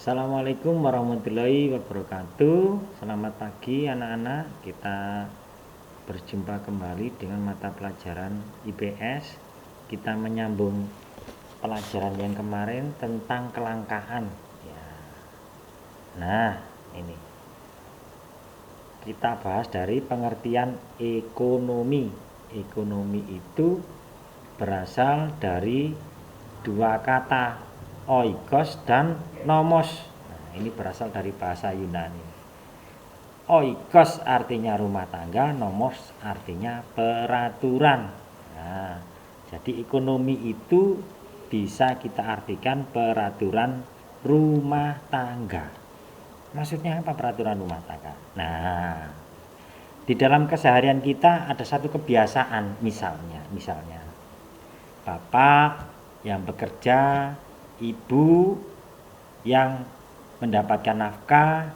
Assalamualaikum warahmatullahi wabarakatuh. Selamat pagi anak-anak. Kita berjumpa kembali dengan mata pelajaran IPS. Kita menyambung pelajaran yang kemarin tentang kelangkaan ya. Nah, ini kita bahas dari pengertian ekonomi. Ekonomi itu berasal dari dua kata, oikos dan nomos. Nah, ini berasal dari bahasa Yunani. Oikos artinya rumah tangga, nomos artinya peraturan. Nah, jadi ekonomi itu bisa kita artikan peraturan rumah tangga. Maksudnya apa peraturan rumah tangga? Nah, di dalam keseharian kita ada satu kebiasaan, misalnya bapak yang bekerja, ibu yang mendapatkan nafkah,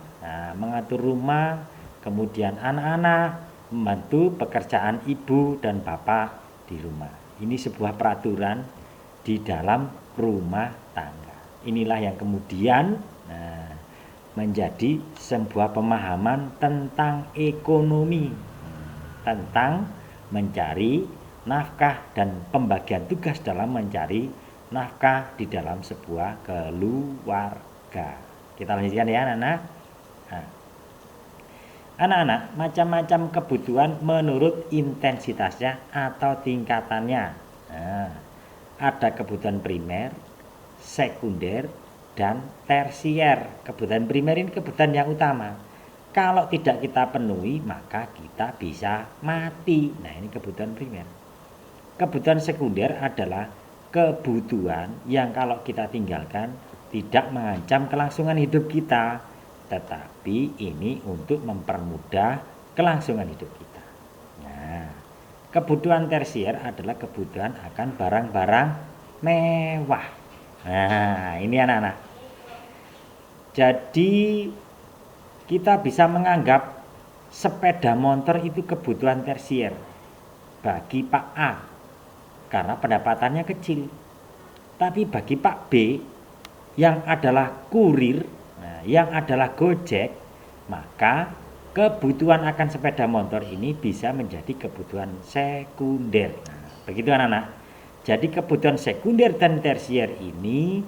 mengatur rumah, kemudian anak-anak membantu pekerjaan ibu dan bapak di rumah. Ini sebuah peraturan di dalam rumah tangga. Inilah yang kemudian menjadi sebuah pemahaman tentang ekonomi, tentang mencari nafkah dan pembagian tugas dalam mencari nafkah di dalam sebuah keluarga. Kita lanjutkan ya anak-anak. Anak-anak, macam-macam kebutuhan menurut intensitasnya atau tingkatannya. Ada kebutuhan primer, sekunder, dan tersier. Kebutuhan primer ini kebutuhan yang utama. Kalau tidak kita penuhi, maka kita bisa mati. Nah, ini kebutuhan primer. Kebutuhan sekunder adalah kebutuhan yang kalau kita tinggalkan tidak mengancam kelangsungan hidup kita, tetapi ini untuk mempermudah kelangsungan hidup kita. Nah, kebutuhan tersier adalah kebutuhan akan barang-barang mewah. Nah, ini anak-anak. Jadi kita bisa menganggap sepeda motor itu kebutuhan tersier bagi Pak A karena pendapatannya kecil. Tapi bagi Pak B yang adalah kurir, yang adalah Gojek, maka kebutuhan akan sepeda motor ini bisa menjadi kebutuhan sekunder. Begitu anak-anak. Jadi kebutuhan sekunder dan tersier ini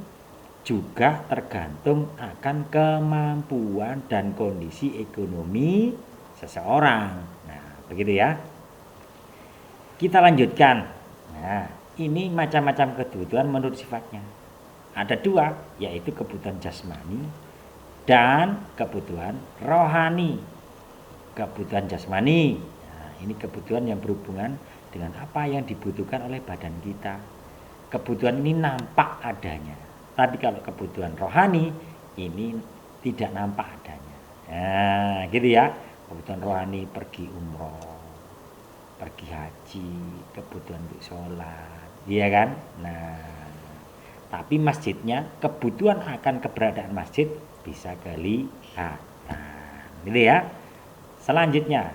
juga tergantung akan kemampuan dan kondisi ekonomi seseorang. Nah, begitu ya. Kita lanjutkan. Nah, ini macam-macam kebutuhan menurut sifatnya. Ada dua, yaitu kebutuhan jasmani dan kebutuhan rohani. Kebutuhan jasmani, nah, ini kebutuhan yang berhubungan dengan apa yang dibutuhkan oleh badan kita. Kebutuhan ini nampak adanya. Tapi kalau kebutuhan rohani ini tidak nampak adanya. Nah, gitu ya. Kebutuhan rohani pergi umroh, pergi haji, kebutuhan untuk sholat, iya kan? Nah, tapi masjidnya, kebutuhan akan keberadaan masjid bisa kelihatan, gitu ya. Selanjutnya,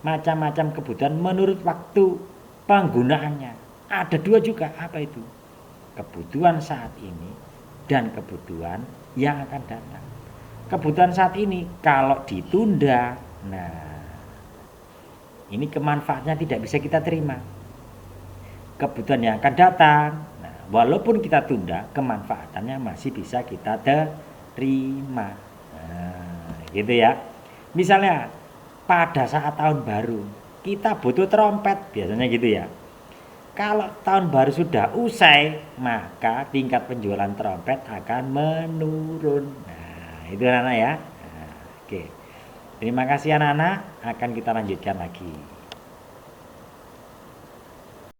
macam-macam kebutuhan menurut waktu penggunaannya. Ada dua juga, apa itu? Kebutuhan saat ini dan kebutuhan yang akan datang. Kebutuhan saat ini kalau ditunda, nah ini kemanfaatnya tidak bisa kita terima. Kebutuhan yang akan datang, nah, walaupun kita tunda, kemanfaatannya masih bisa kita terima. Nah, gitu ya. Misalnya pada saat tahun baru kita butuh trompet, biasanya gitu ya. Kalau tahun baru sudah usai, maka tingkat penjualan trompet akan menurun. Nah, itu anak-anak ya. Nah, oke. Terima kasih anak-anak, akan kita lanjutkan lagi.